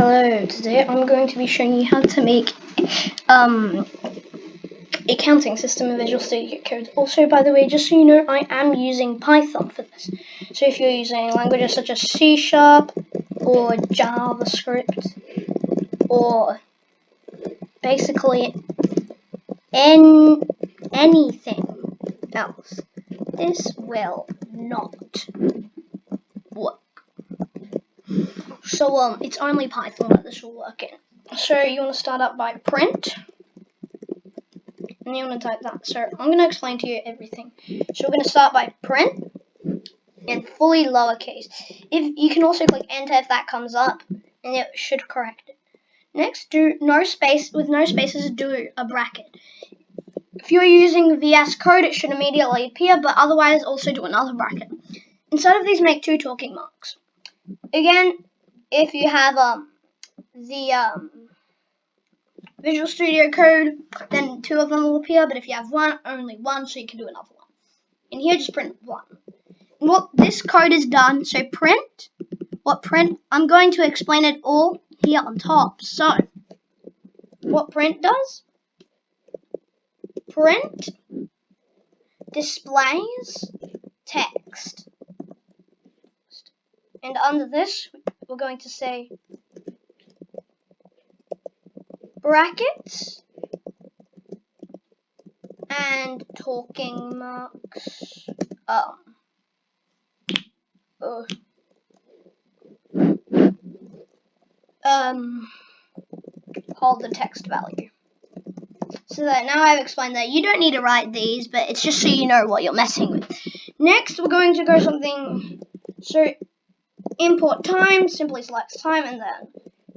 Hello, today I'm going to be showing you how to make a counting system in Visual Studio Code. Also, by the way, just so you know, I am using Python for this. So if you're using languages such as C# or JavaScript or basically anything else, this will not work. So it's only Python that this will work in. So you want to start up by print, and you want to type that. So I'm going to explain to you everything. So we're going to start by print and fully lowercase. If you can also click enter if that comes up, and it should correct it. Next, do no space with no spaces. Do a bracket. If you're using VS Code, it should immediately appear, but otherwise also do another bracket. Inside of these, make two talking marks. Again, if you have the Visual Studio Code, then two of them will appear, but if you have one, only one, so you can do another one. And here, just print one. What this code is done, so print, I'm going to explain it all here on top. So, what print does, print displays text. And under this, we're going to say brackets and talking marks. Hold the text value. So that now I've explained that you don't need to write these, but it's just so you know what you're messing with. Next, we're going to go something. So import time, simply selects time, and then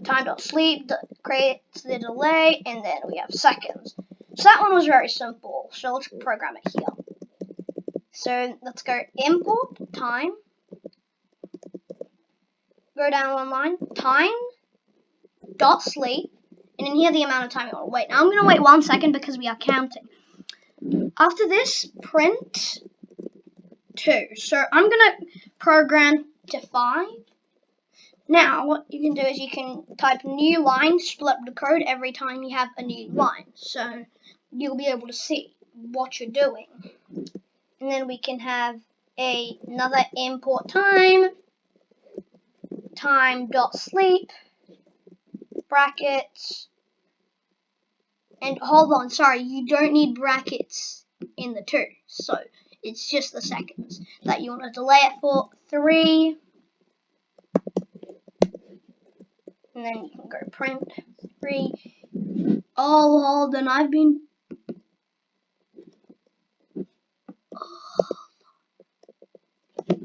time.sleep creates the delay, and then we have seconds. So that one was very simple. So let's program it here. So let's go import time. Go down one line, time.sleep, and in here the amount of time you want to wait. Now I'm going to wait 1 second because we are counting. After this, print 2. So I'm going to program to 5. Now what you can do is you can type new line, split the code every time you have a new line. So you'll be able to see what you're doing. And then we can have another import time.sleep, brackets, and hold on, sorry, you don't need brackets in the 2, so it's just the seconds that you want to delay it for. 3, and then you can go print 3. Oh, hold on,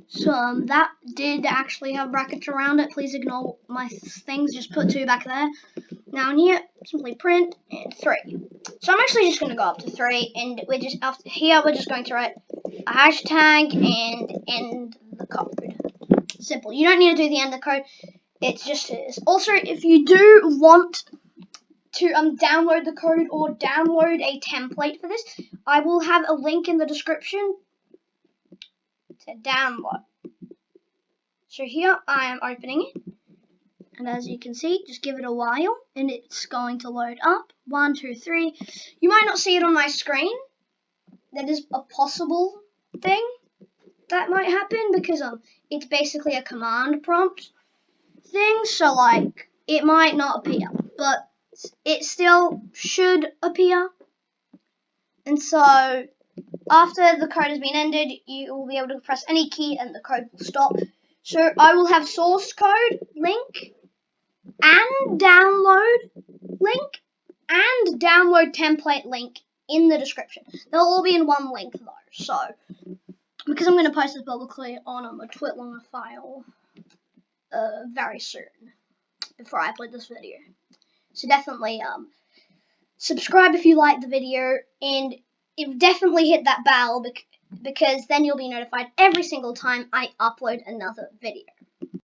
So that did actually have brackets around it. Please ignore my things. Just put 2 back there. Now in here, simply print and 3. So I'm actually just going to go up to 3, and we're just after here. We're just going to write a hashtag and end the code. Simple. You don't need to do the end of the code. It's just is. Also, if you do want to download the code or download a template for this, I will have a link in the description to download. So here I am opening it, and as you can see, just give it a while and it's going to load up. 1, 2, 3. You might not see it on my screen. That is a possible thing that might happen because it's basically a command prompt thing, so like it might not appear, but it still should appear. And so after the code has been ended, you will be able to press any key and the code will stop. So I will have source code link and download link and download template link in the description. They'll all be in one link though. So because I'm going to post this publicly on a Twitlonger file very soon before I upload this video. So definitely subscribe if you like the video, and definitely hit that bell because then you'll be notified every single time I upload another video.